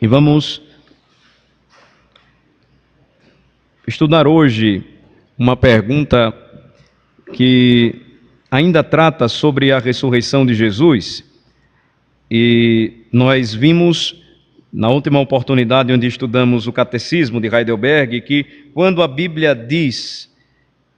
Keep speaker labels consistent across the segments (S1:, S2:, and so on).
S1: E vamos estudar hoje uma pergunta que ainda trata sobre a ressurreição de Jesus. E nós vimos, na última oportunidade onde estudamos o Catecismo de Heidelberg, que quando a Bíblia diz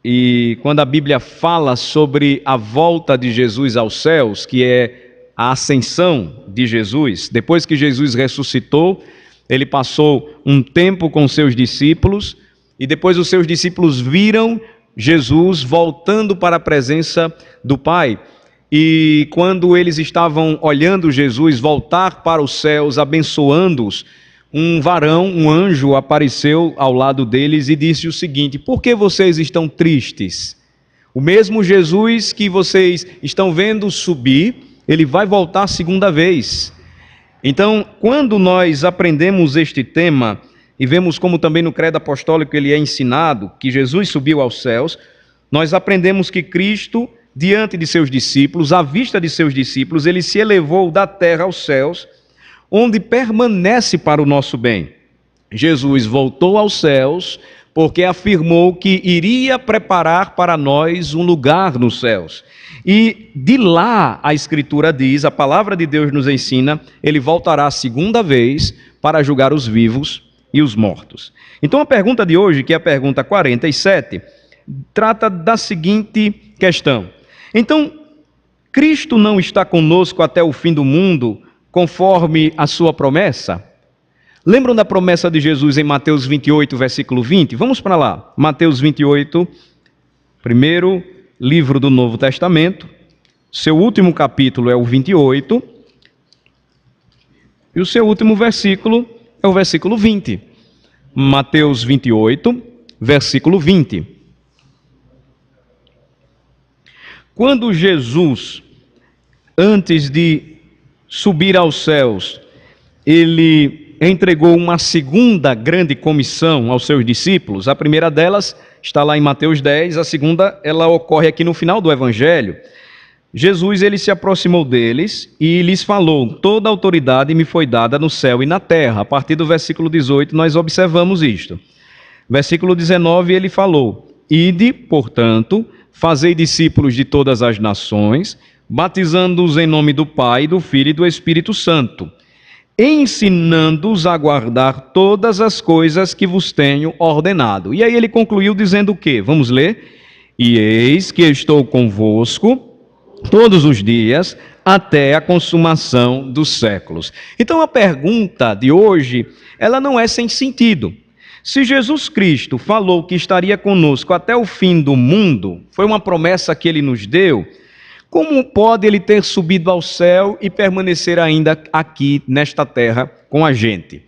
S1: e quando a Bíblia fala sobre a volta de Jesus aos céus, que é a ascensão de Jesus, depois que Jesus ressuscitou, ele passou um tempo com seus discípulos, e depois os seus discípulos viram Jesus voltando para a presença do Pai. E quando eles estavam olhando Jesus voltar para os céus, abençoando-os, um varão, um anjo, apareceu ao lado deles e disse o seguinte: por que vocês estão tristes? O mesmo Jesus que vocês estão vendo subir, ele vai voltar a segunda vez. Então, quando nós aprendemos este tema, e vemos como também no credo apostólico ele é ensinado, que Jesus subiu aos céus, nós aprendemos que Cristo, diante de seus discípulos, à vista de seus discípulos, ele se elevou da terra aos céus, onde permanece para o nosso bem. Jesus voltou aos céus porque afirmou que iria preparar para nós um lugar nos céus. E de lá, a Escritura diz, a palavra de Deus nos ensina, ele voltará a segunda vez para julgar os vivos e os mortos. Então a pergunta de hoje, que é a pergunta 47, trata da seguinte questão: então, Cristo não está conosco até o fim do mundo, conforme a sua promessa? Lembram da promessa de Jesus em Mateus 28, versículo 20? Vamos para lá. Mateus 28, primeiro livro do Novo Testamento. Seu último capítulo é o 28. E o seu último versículo é o versículo 20. Mateus 28, versículo 20. Quando Jesus, antes de subir aos céus, ele entregou uma segunda grande comissão aos seus discípulos. A primeira delas está lá em Mateus 10, a segunda ela ocorre aqui no final do Evangelho. Jesus ele se aproximou deles e lhes falou: toda a autoridade me foi dada no céu e na terra. A partir do versículo 18 nós observamos isto. Versículo 19 ele falou: ide, portanto, fazei discípulos de todas as nações, batizando-os em nome do Pai, do Filho e do Espírito Santo, ensinando-os a guardar todas as coisas que vos tenho ordenado. E aí ele concluiu dizendo o quê? Vamos ler? E eis que estou convosco todos os dias até a consumação dos séculos. Então a pergunta de hoje, ela não é sem sentido. Se Jesus Cristo falou que estaria conosco até o fim do mundo, foi uma promessa que ele nos deu, como pode ele ter subido ao céu e permanecer ainda aqui nesta terra com a gente?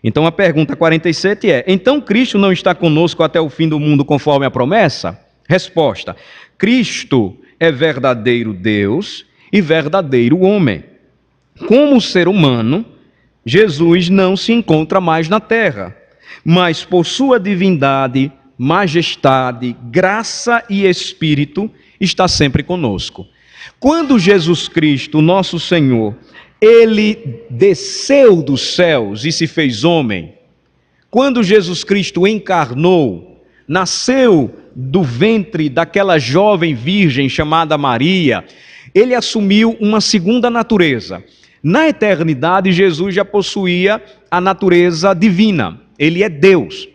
S1: Então a pergunta 47 é: então Cristo não está conosco até o fim do mundo conforme a promessa? Resposta: Cristo é verdadeiro Deus e verdadeiro homem. Como ser humano, Jesus não se encontra mais na terra, mas por sua divindade, majestade, graça e espírito, está sempre conosco. Quando Jesus Cristo, nosso Senhor, ele desceu dos céus e se fez homem, quando Jesus Cristo encarnou, nasceu do ventre daquela jovem virgem chamada Maria, ele assumiu uma segunda natureza. Na eternidade, Jesus já possuía a natureza divina. Ele é Deus,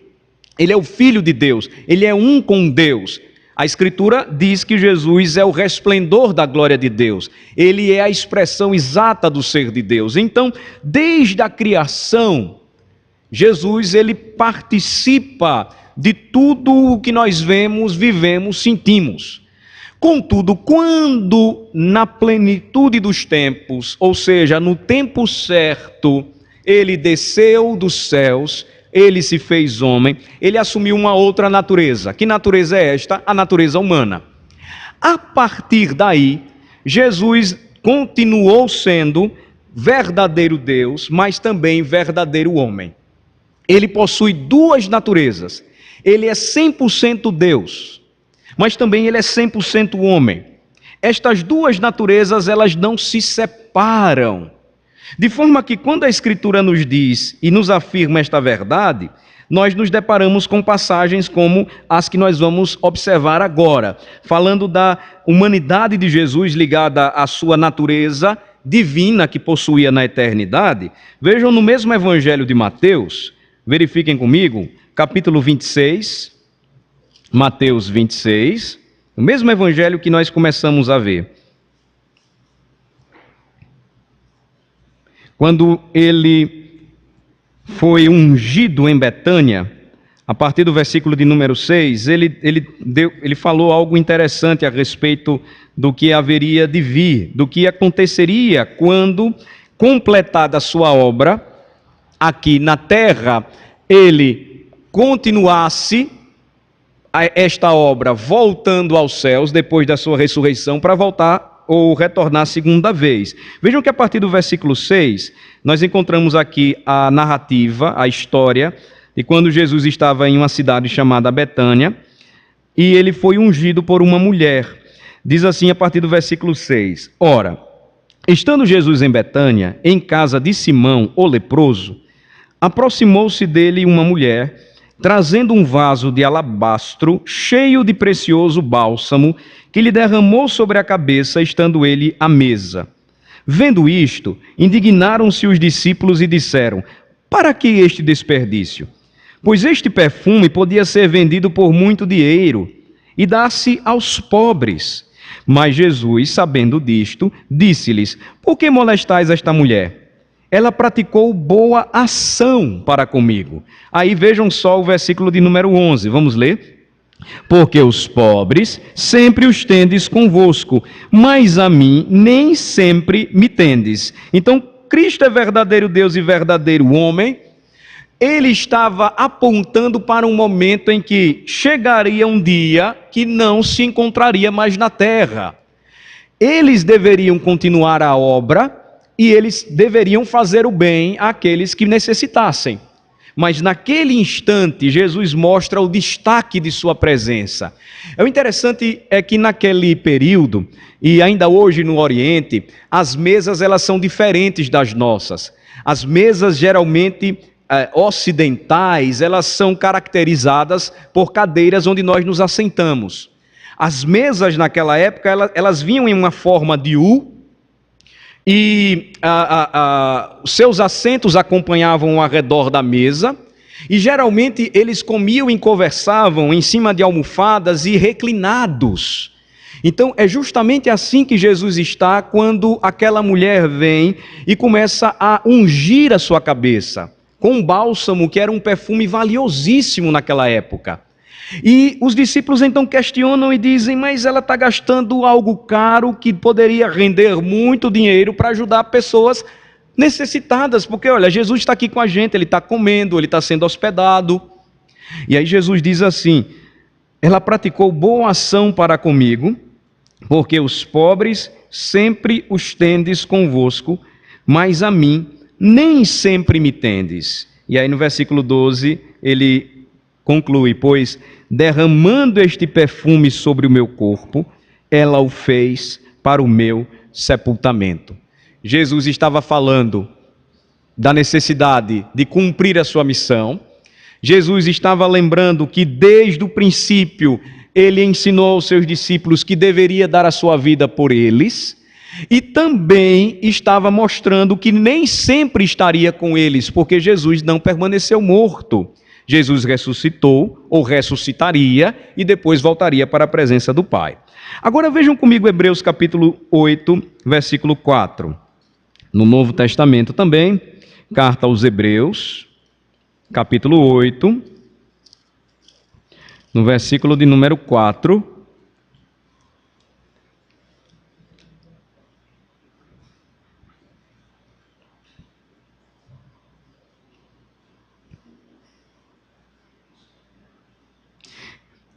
S1: ele é o Filho de Deus, ele é um com Deus. A Escritura diz que Jesus é o resplendor da glória de Deus, ele é a expressão exata do ser de Deus. Então, desde a criação, Jesus ele participa de tudo o que nós vemos, vivemos, sentimos. Contudo, quando na plenitude dos tempos, ou seja, no tempo certo, ele desceu dos céus, ele se fez homem, ele assumiu uma outra natureza. Que natureza é esta? A natureza humana. A partir daí, Jesus continuou sendo verdadeiro Deus, mas também verdadeiro homem. Ele possui duas naturezas. Ele é 100% Deus, mas também ele é 100% homem. Estas duas naturezas, elas não se separam. De forma que quando a Escritura nos diz e nos afirma esta verdade, nós nos deparamos com passagens como as que nós vamos observar agora, falando da humanidade de Jesus ligada à sua natureza divina que possuía na eternidade. Vejam no mesmo Evangelho de Mateus, verifiquem comigo, capítulo 26, Mateus 26, o mesmo Evangelho que nós começamos a ver. Quando ele foi ungido em Betânia, a partir do versículo de número 6, ele falou algo interessante a respeito do que haveria de vir, do que aconteceria quando, completada a sua obra, aqui na terra, ele continuasse esta obra voltando aos céus, depois da sua ressurreição, para voltar ou retornar a segunda vez. Vejam que a partir do versículo 6, nós encontramos aqui a narrativa, a história, de quando Jesus estava em uma cidade chamada Betânia, e ele foi ungido por uma mulher. Diz assim a partir do versículo 6, ora, estando Jesus em Betânia, em casa de Simão, o leproso, aproximou-se dele uma mulher, trazendo um vaso de alabastro cheio de precioso bálsamo, que lhe derramou sobre a cabeça, estando ele à mesa. Vendo isto, indignaram-se os discípulos e disseram, para que este desperdício? Pois este perfume podia ser vendido por muito dinheiro e dar-se aos pobres. Mas Jesus, sabendo disto, disse-lhes, por que molestais esta mulher? Ela praticou boa ação para comigo. Aí vejam só o versículo de número 11, vamos ler? Porque os pobres sempre os tendes convosco, mas a mim nem sempre me tendes. Então, Cristo é verdadeiro Deus e verdadeiro homem. Ele estava apontando para um momento em que chegaria um dia que não se encontraria mais na terra. Eles deveriam continuar a obra e eles deveriam fazer o bem àqueles que necessitassem. Mas naquele instante, Jesus mostra o destaque de sua presença. O interessante é que naquele período, e ainda hoje no Oriente, as mesas elas são diferentes das nossas. As mesas geralmente ocidentais, elas são caracterizadas por cadeiras onde nós nos assentamos. As mesas naquela época, elas vinham em uma forma de U, e os seus assentos acompanhavam ao redor da mesa, e geralmente eles comiam e conversavam em cima de almofadas e reclinados. Então é justamente assim que Jesus está quando aquela mulher vem e começa a ungir a sua cabeça com um bálsamo que era um perfume valiosíssimo naquela época. E os discípulos então questionam e dizem, mas ela está gastando algo caro que poderia render muito dinheiro para ajudar pessoas necessitadas, porque olha, Jesus está aqui com a gente, ele está comendo, ele está sendo hospedado. E aí Jesus diz assim, ela praticou boa ação para comigo, porque os pobres sempre os tendes convosco, mas a mim nem sempre me tendes. E aí no versículo 12 ele conclui, pois derramando este perfume sobre o meu corpo, ela o fez para o meu sepultamento. Jesus estava falando da necessidade de cumprir a sua missão. Jesus estava lembrando que desde o princípio ele ensinou aos seus discípulos que deveria dar a sua vida por eles, e também estava mostrando que nem sempre estaria com eles, porque Jesus não permaneceu morto. Jesus ressuscitou, ou ressuscitaria, e depois voltaria para a presença do Pai. Agora vejam comigo Hebreus capítulo 8, versículo 4. No Novo Testamento também, carta aos Hebreus, capítulo 8, no versículo de número 4.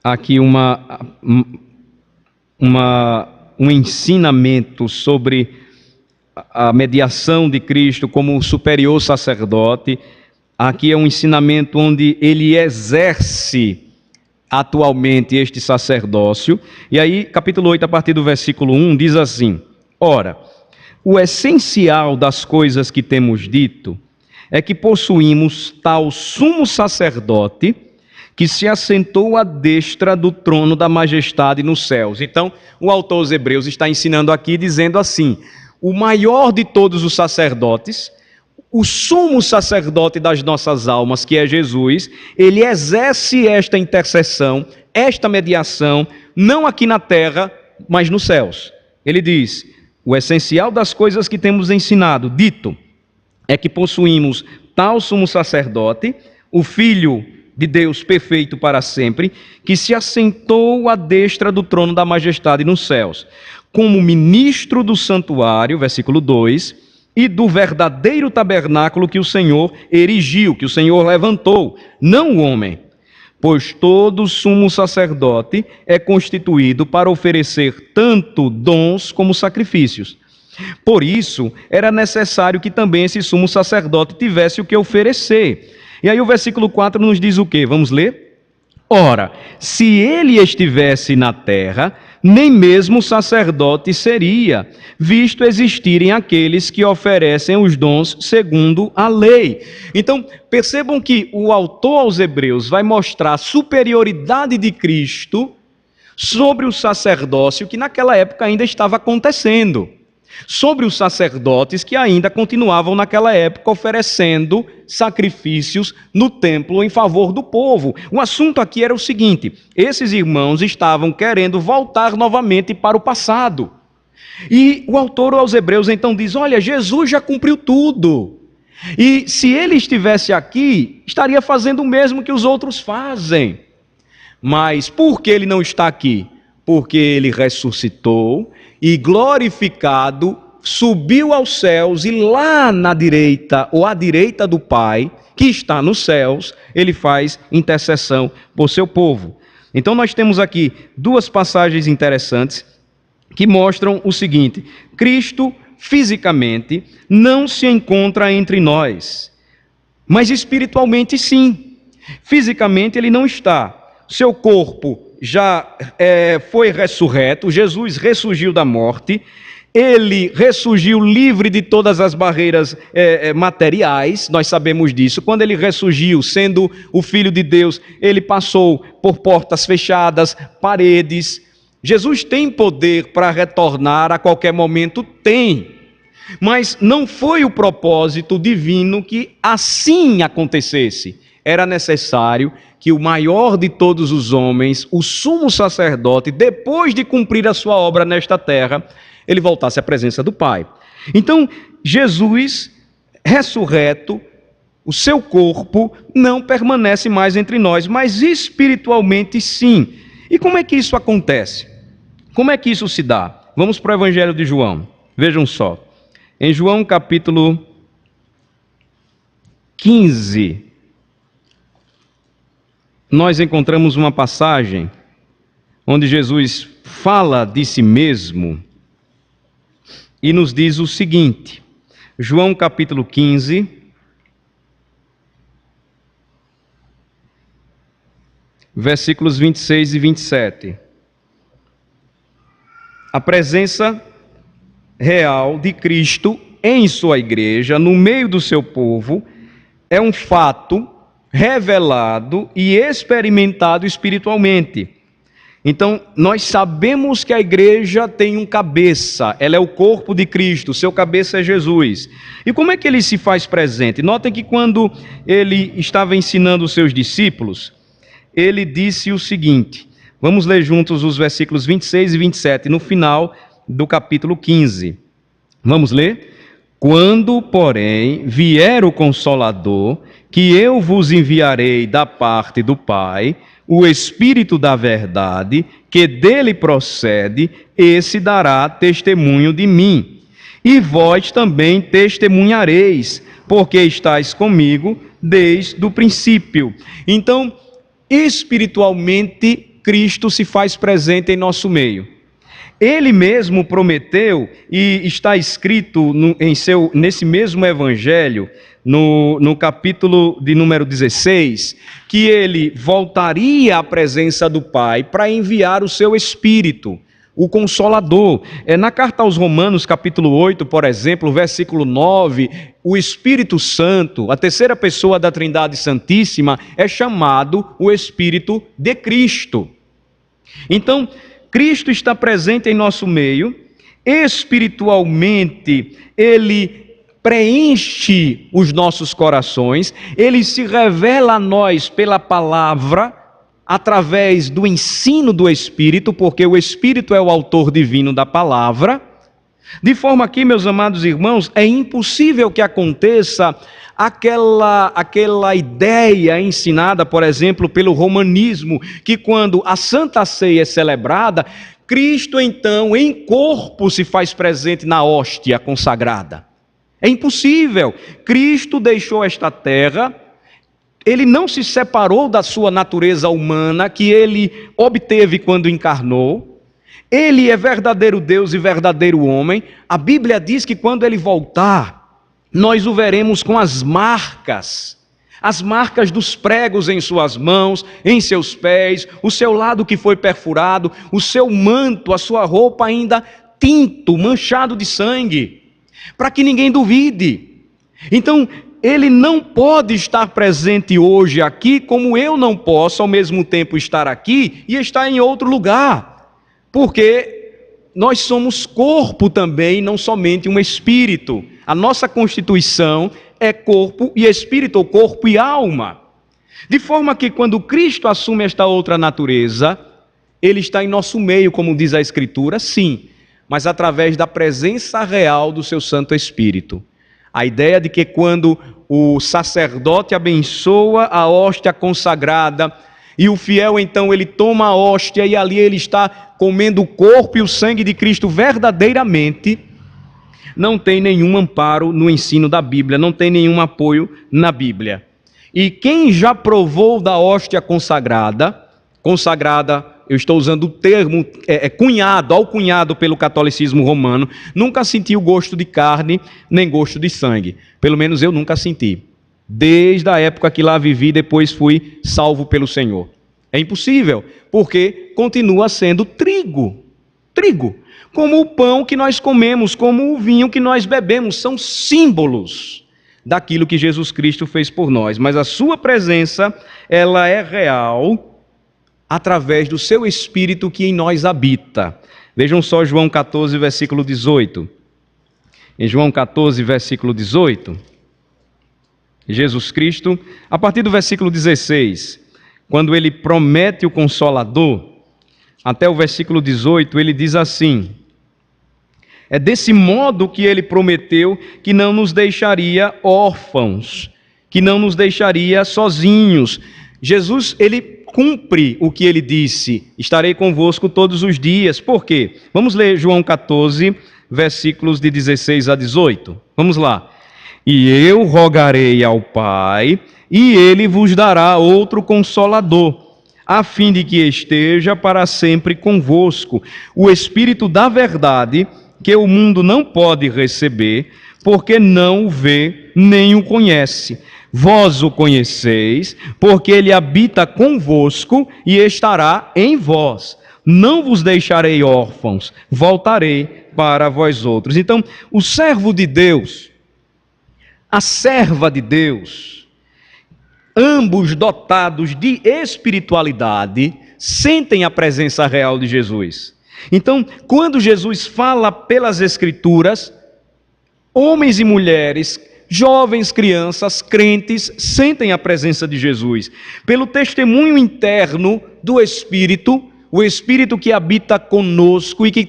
S1: Aqui um ensinamento sobre a mediação de Cristo como superior sacerdote. Aqui é um ensinamento onde ele exerce atualmente este sacerdócio. E aí, capítulo 8, a partir do versículo 1, diz assim, ora, O essencial das coisas que temos dito é que possuímos tal sumo sacerdote que se assentou à destra do trono da majestade nos céus. Então, o autor aos Hebreus está ensinando aqui, dizendo assim: o maior de todos os sacerdotes, o sumo sacerdote das nossas almas, que é Jesus, ele exerce esta intercessão, esta mediação, não aqui na terra, mas nos céus. Ele diz: o essencial das coisas que temos ensinado, dito, é que possuímos tal sumo sacerdote, o Filho de Deus perfeito para sempre, que se assentou à destra do trono da majestade nos céus, como ministro do santuário, versículo 2, e do verdadeiro tabernáculo que o Senhor erigiu, que o Senhor levantou, não o homem. Pois todo sumo sacerdote é constituído para oferecer tanto dons como sacrifícios. Por isso, era necessário que também esse sumo sacerdote tivesse o que oferecer. E aí o versículo 4 nos diz o quê? Vamos ler? Ora, se ele estivesse na terra, nem mesmo sacerdote seria, visto existirem aqueles que oferecem os dons segundo a lei. Então, percebam que o autor aos Hebreus vai mostrar a superioridade de Cristo sobre o sacerdócio que naquela época ainda estava acontecendo, sobre os sacerdotes que ainda continuavam naquela época oferecendo sacrifícios no templo em favor do povo. O assunto aqui era o seguinte: esses irmãos estavam querendo voltar novamente para o passado. E o autor aos Hebreus então diz: olha, Jesus já cumpriu tudo. E se ele estivesse aqui, estaria fazendo o mesmo que os outros fazem. Mas por que ele não está aqui? Porque ele ressuscitou e glorificado, subiu aos céus, e lá na direita, ou à direita do Pai, que está nos céus, ele faz intercessão por seu povo. Então nós temos aqui duas passagens interessantes que mostram o seguinte: Cristo, fisicamente, não se encontra entre nós, mas espiritualmente sim. Fisicamente ele não está. Seu corpo já foi ressurreto, Jesus ressurgiu da morte, ele ressurgiu livre de todas as barreiras materiais, nós sabemos disso. Quando ele ressurgiu, sendo o Filho de Deus, ele passou por portas fechadas, paredes. Jesus tem poder para retornar a qualquer momento? Tem. Mas não foi o propósito divino que assim acontecesse. Era necessário que o maior de todos os homens, o sumo sacerdote, depois de cumprir a sua obra nesta terra, ele voltasse à presença do Pai. Então, Jesus, ressurreto, o seu corpo não permanece mais entre nós, mas espiritualmente sim. E como é que isso acontece? Como é que isso se dá? Vamos para o Evangelho de João. Vejam só. Em João capítulo 15, nós encontramos uma passagem onde Jesus fala de si mesmo e nos diz o seguinte. João capítulo 15, versículos 26 e 27. A presença real de Cristo em sua igreja, no meio do seu povo, é um fato revelado e experimentado espiritualmente. Então, nós sabemos que a igreja tem um cabeça, ela é o corpo de Cristo, seu cabeça é Jesus. E como é que ele se faz presente? Notem que quando ele estava ensinando os seus discípulos, ele disse o seguinte, vamos ler juntos os versículos 26 e 27, no final do capítulo 15. Vamos ler? Quando, porém, vier o Consolador, que eu vos enviarei da parte do Pai, o Espírito da verdade, que dele procede, esse dará testemunho de mim. E vós também testemunhareis, porque estáis comigo desde o princípio. Então, espiritualmente, Cristo se faz presente em nosso meio. Ele mesmo prometeu, e está escrito nesse mesmo evangelho, no capítulo de número 16, que ele voltaria à presença do Pai para enviar o seu Espírito. o Consolador. Na carta aos Romanos, capítulo 8, por exemplo, versículo 9, o Espírito Santo, a terceira pessoa da Trindade Santíssima, é chamado o Espírito de Cristo. Então, Cristo está presente em nosso meio, espiritualmente, Ele preenche os nossos corações, Ele se revela a nós pela palavra, através do ensino do Espírito, porque o Espírito é o autor divino da palavra, de forma que, meus amados irmãos, é impossível que aconteça aquela ideia ensinada, por exemplo, pelo romanismo, que quando a Santa Ceia é celebrada, Cristo então em corpo se faz presente na hóstia consagrada. É impossível. Cristo deixou esta terra, Ele não se separou da sua natureza humana, que Ele obteve quando encarnou. Ele é verdadeiro Deus e verdadeiro homem. A Bíblia diz que quando Ele voltar, nós o veremos com as marcas dos pregos em suas mãos, em seus pés, o seu lado que foi perfurado, o seu manto, a sua roupa ainda tinto, manchado de sangue, para que ninguém duvide. Então, Ele não pode estar presente hoje aqui, como eu não posso ao mesmo tempo estar aqui e estar em outro lugar, porque nós somos corpo também, não somente um espírito. A nossa constituição é corpo e espírito, ou corpo e alma. De forma que quando Cristo assume esta outra natureza, Ele está em nosso meio, como diz a Escritura, sim, mas através da presença real do seu Santo Espírito. A ideia de que quando o sacerdote abençoa a hóstia consagrada e o fiel então ele toma a hóstia e ali ele está comendo o corpo e o sangue de Cristo verdadeiramente, não tem nenhum amparo no ensino da Bíblia, não tem nenhum apoio na Bíblia. E quem já provou da hóstia consagrada, eu estou usando o termo alcunhado pelo catolicismo romano, nunca sentiu gosto de carne, nem gosto de sangue. Pelo menos eu nunca senti. Desde a época que lá vivi, depois fui salvo pelo Senhor. É impossível, porque continua sendo trigo. Trigo. Como o pão que nós comemos, como o vinho que nós bebemos, são símbolos daquilo que Jesus Cristo fez por nós. Mas a sua presença, ela é real através do seu Espírito que em nós habita. Vejam só João 14, versículo 18. Em João 14, versículo 18, Jesus Cristo, a partir do versículo 16, quando Ele promete o Consolador, até o versículo 18, Ele diz assim: é desse modo que Ele prometeu que não nos deixaria órfãos, que não nos deixaria sozinhos. Jesus, Ele cumpre o que Ele disse: estarei convosco todos os dias. Por quê? Vamos ler João 14, versículos de 16 a 18. Vamos lá. E eu rogarei ao Pai, e Ele vos dará outro Consolador, a fim de que esteja para sempre convosco, o Espírito da verdade, que o mundo não pode receber, porque não o vê nem o conhece. Vós o conheceis, porque Ele habita convosco e estará em vós. Não vos deixarei órfãos, voltarei para vós outros. Então, o servo de Deus, a serva de Deus, ambos dotados de espiritualidade, sentem a presença real de Jesus. Então, quando Jesus fala pelas Escrituras, homens e mulheres, jovens, crianças, crentes, sentem a presença de Jesus. Pelo testemunho interno do Espírito, o Espírito que habita conosco e que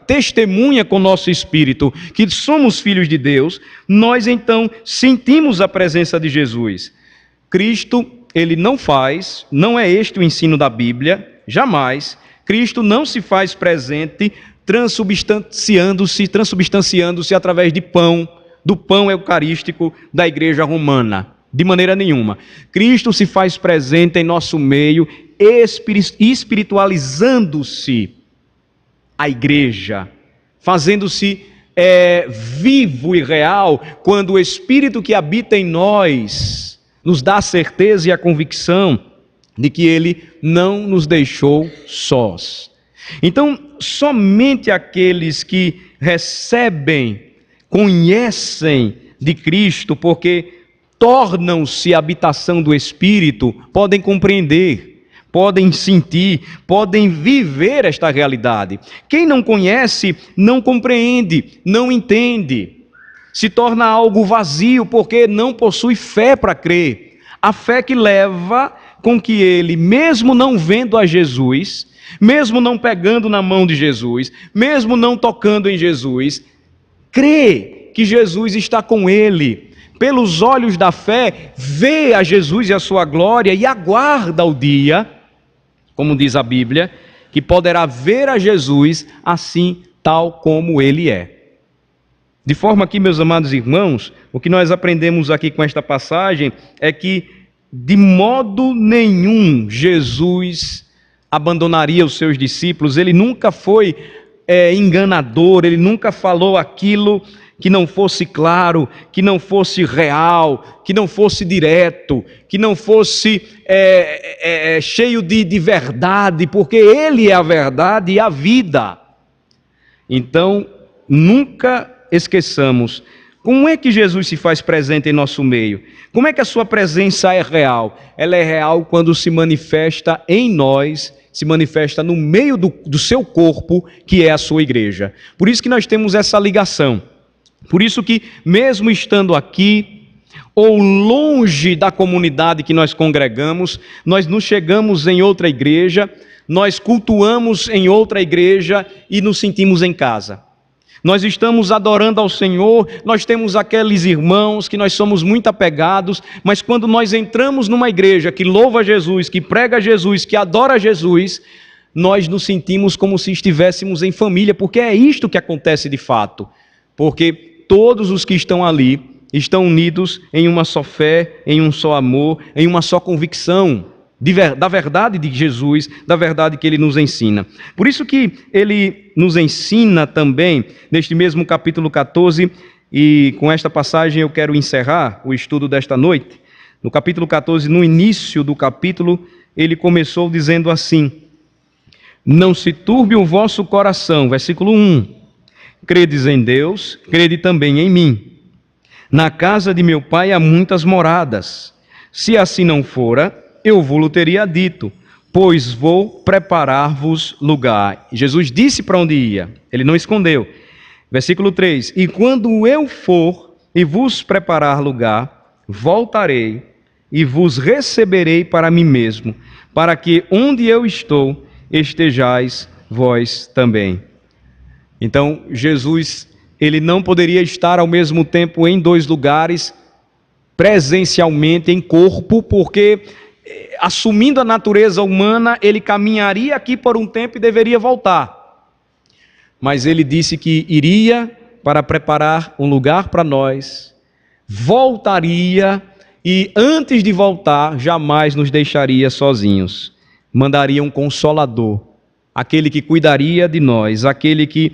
S1: testemunha com o nosso Espírito, que somos filhos de Deus, nós então sentimos a presença de Jesus. Cristo, Ele não é este o ensino da Bíblia, jamais. Cristo não se faz presente transubstanciando-se através de pão, do pão eucarístico da igreja romana, de maneira nenhuma. Cristo se faz presente em nosso meio, espiritualizando-se a igreja, fazendo-se vivo e real, quando o Espírito que habita em nós nos dá a certeza e a convicção de que Ele não nos deixou sós. Então, somente aqueles que recebem, conhecem de Cristo, porque tornam-se habitação do Espírito, podem compreender, podem sentir, podem viver esta realidade. Quem não conhece, não compreende, não entende. Se torna algo vazio, porque não possui fé para crer. A fé que leva com que ele, mesmo não vendo a Jesus, mesmo não pegando na mão de Jesus, mesmo não tocando em Jesus, crê que Jesus está com ele. Pelos olhos da fé, vê a Jesus e a sua glória e aguarda o dia, como diz a Bíblia, que poderá ver a Jesus assim, tal como ele é. De forma que, meus amados irmãos, o que nós aprendemos aqui com esta passagem é que, de modo nenhum, Jesus abandonaria os seus discípulos. Ele nunca foi enganador, ele nunca falou aquilo que não fosse claro, que não fosse real, que não fosse direto, que não fosse cheio de verdade, porque ele é a verdade e a vida. Então, nunca esqueçamos, como é que Jesus se faz presente em nosso meio? Como é que a sua presença é real? Ela é real quando se manifesta em nós, se manifesta no meio do seu corpo, que é a sua igreja. Por isso que nós temos essa ligação. Por isso que, mesmo estando aqui, ou longe da comunidade que nós congregamos, nós nos chegamos em outra igreja, nós cultuamos em outra igreja e nos sentimos em casa. Nós estamos adorando ao Senhor, nós temos aqueles irmãos que nós somos muito apegados, mas quando nós entramos numa igreja que louva Jesus, que prega Jesus, que adora Jesus, nós nos sentimos como se estivéssemos em família, porque é isto que acontece de fato. Porque todos os que estão ali estão unidos em uma só fé, em um só amor, em uma só convicção da verdade de Jesus, da verdade que ele nos ensina. Por isso que ele nos ensina também, neste mesmo capítulo 14, e com esta passagem eu quero encerrar o estudo desta noite. No capítulo 14, no início do capítulo, ele começou dizendo assim: não se turbe o vosso coração, versículo 1, credes em Deus, crede também em mim. Na casa de meu pai há muitas moradas, se assim não fora, eu vou-lo teria dito, pois vou preparar-vos lugar. Jesus disse para onde ia, ele não escondeu. Versículo 3, e quando eu for e vos preparar lugar, voltarei e vos receberei para mim mesmo, para que onde eu estou, estejais vós também. Então, Jesus, ele não poderia estar ao mesmo tempo em dois lugares, presencialmente, em corpo, porque assumindo a natureza humana, ele caminharia aqui por um tempo e deveria voltar. Mas ele disse que iria para preparar um lugar para nós, voltaria e antes de voltar, jamais nos deixaria sozinhos. Mandaria um consolador, aquele que cuidaria de nós, aquele que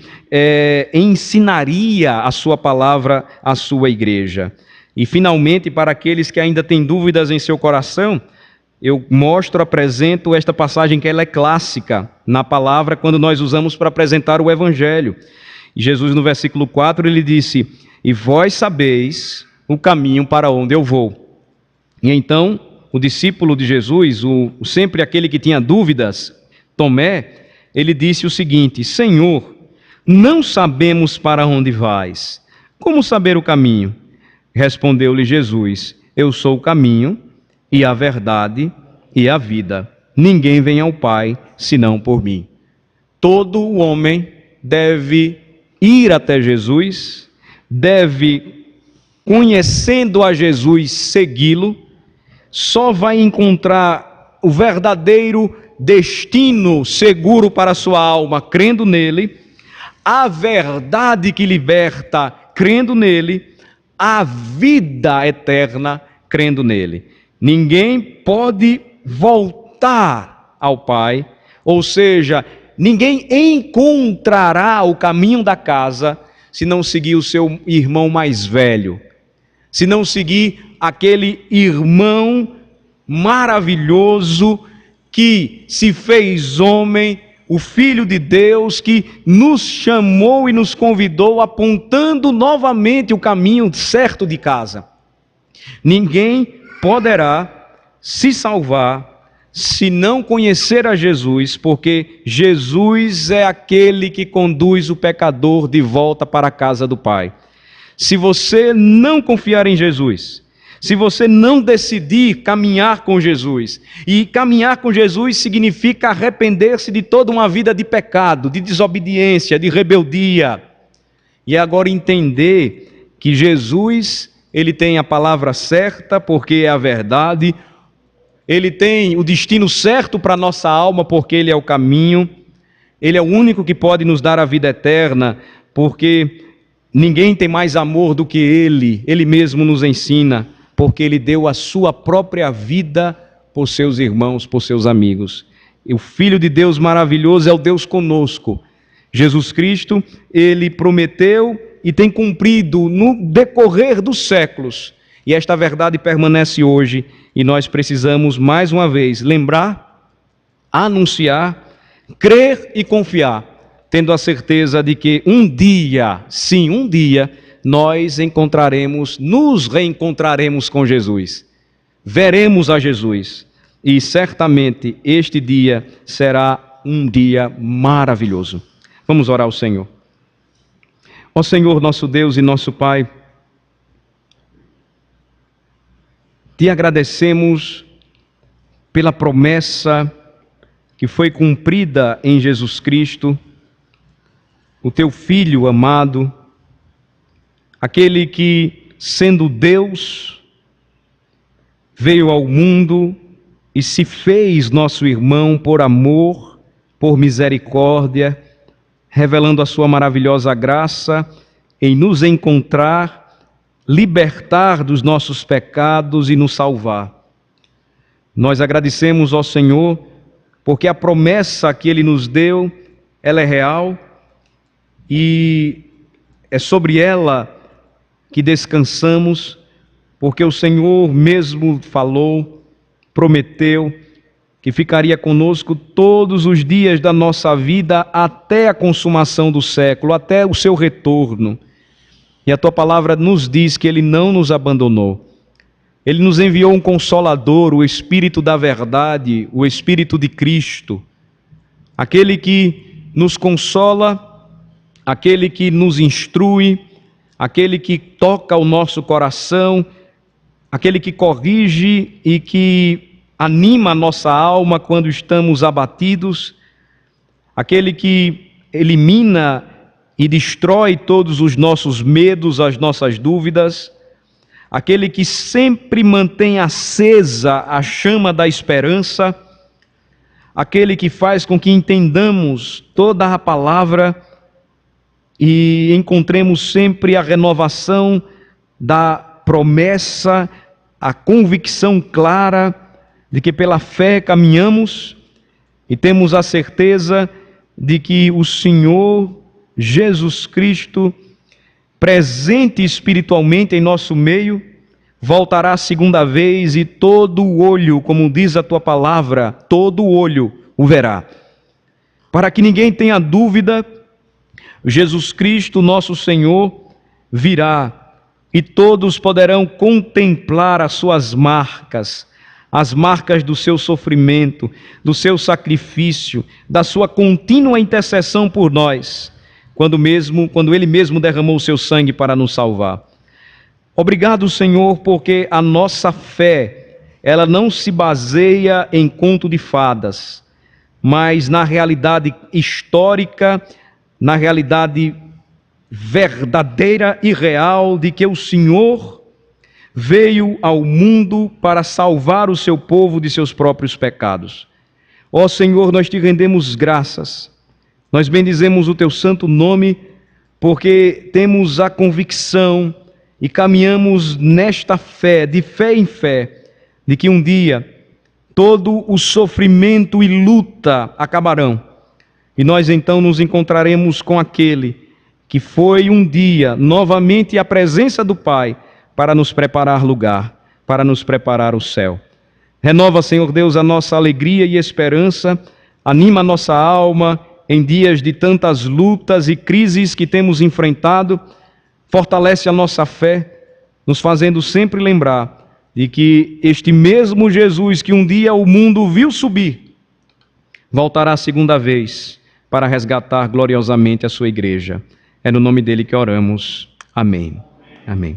S1: ensinaria a sua palavra à sua igreja. E finalmente, para aqueles que ainda têm dúvidas em seu coração, eu apresento esta passagem que ela é clássica na palavra quando nós usamos para apresentar o Evangelho. E Jesus, no versículo 4, ele disse: e vós sabeis o caminho para onde eu vou. E então, o discípulo de Jesus, sempre aquele que tinha dúvidas, Tomé, ele disse o seguinte: Senhor, não sabemos para onde vais. Como saber o caminho? Respondeu-lhe Jesus: eu sou o caminho e a verdade e a vida. Ninguém vem ao Pai senão por mim. Todo homem deve ir até Jesus, deve, conhecendo a Jesus, segui-lo, só vai encontrar o verdadeiro destino seguro para a sua alma, crendo nele, a verdade que liberta, crendo nele, a vida eterna, crendo nele. Ninguém pode voltar ao Pai, ou seja, ninguém encontrará o caminho da casa se não seguir o seu irmão mais velho, se não seguir aquele irmão maravilhoso que se fez homem, o Filho de Deus que nos chamou e nos convidou, apontando novamente o caminho certo de casa. Ninguém poderá se salvar se não conhecer a Jesus, porque Jesus é aquele que conduz o pecador de volta para a casa do Pai. Se você não confiar em Jesus, se você não decidir caminhar com Jesus, e caminhar com Jesus significa arrepender-se de toda uma vida de pecado, de desobediência, de rebeldia, e agora entender que Jesus, ele tem a palavra certa, porque é a verdade, ele tem o destino certo para a nossa alma, porque ele é o caminho, ele é o único que pode nos dar a vida eterna, porque ninguém tem mais amor do que ele mesmo nos ensina, porque ele deu a sua própria vida por seus irmãos, por seus amigos. E o Filho de Deus maravilhoso é o Deus conosco. Jesus Cristo, ele prometeu e tem cumprido no decorrer dos séculos. E esta verdade permanece hoje, e nós precisamos, mais uma vez, lembrar, anunciar, crer e confiar, tendo a certeza de que um dia, sim, um dia, nós nos reencontraremos com Jesus, veremos a Jesus, e certamente este dia será um dia maravilhoso. Vamos orar ao Senhor. Ó Senhor, nosso Deus e nosso Pai, te agradecemos pela promessa que foi cumprida em Jesus Cristo, o teu Filho amado, aquele que, sendo Deus, veio ao mundo e se fez nosso irmão por amor, por misericórdia, revelando a sua maravilhosa graça em nos encontrar, libertar dos nossos pecados e nos salvar. Nós agradecemos ao Senhor, porque a promessa que Ele nos deu, ela é real, e é sobre ela que descansamos, porque o Senhor mesmo falou, prometeu, que ficaria conosco todos os dias da nossa vida até a consumação do século, até o seu retorno. E a tua palavra nos diz que Ele não nos abandonou. Ele nos enviou um Consolador, o Espírito da verdade, o Espírito de Cristo, aquele que nos consola, aquele que nos instrui, aquele que toca o nosso coração, aquele que corrige e que anima a nossa alma quando estamos abatidos, aquele que elimina e destrói todos os nossos medos, as nossas dúvidas, aquele que sempre mantém acesa a chama da esperança, aquele que faz com que entendamos toda a palavra e encontremos sempre a renovação da promessa, a convicção clara de que pela fé caminhamos e temos a certeza de que o Senhor Jesus Cristo, presente espiritualmente em nosso meio, voltará a segunda vez e todo olho, como diz a tua palavra, todo olho o verá. Para que ninguém tenha dúvida, Jesus Cristo, nosso Senhor, virá e todos poderão contemplar as suas marcas, as marcas do seu sofrimento, do seu sacrifício, da sua contínua intercessão por nós, quando Ele mesmo derramou o seu sangue para nos salvar. Obrigado, Senhor, porque a nossa fé, ela não se baseia em conto de fadas, mas na realidade histórica, na realidade verdadeira e real de que o Senhor veio ao mundo para salvar o seu povo de seus próprios pecados. Ó Senhor, nós te rendemos graças, nós bendizemos o teu santo nome, porque temos a convicção e caminhamos nesta fé, de fé em fé, de que um dia todo o sofrimento e luta acabarão, e nós então nos encontraremos com aquele que foi um dia novamente à presença do Pai para nos preparar lugar, para nos preparar o céu. Renova, Senhor Deus, a nossa alegria e esperança anima a nossa alma em dias de tantas lutas e crises que temos enfrentado, fortalece a nossa fé, nos fazendo sempre lembrar de que este mesmo Jesus que um dia o mundo viu subir, voltará a segunda vez para resgatar gloriosamente a sua igreja. É no nome dele que oramos. Amém. Amém.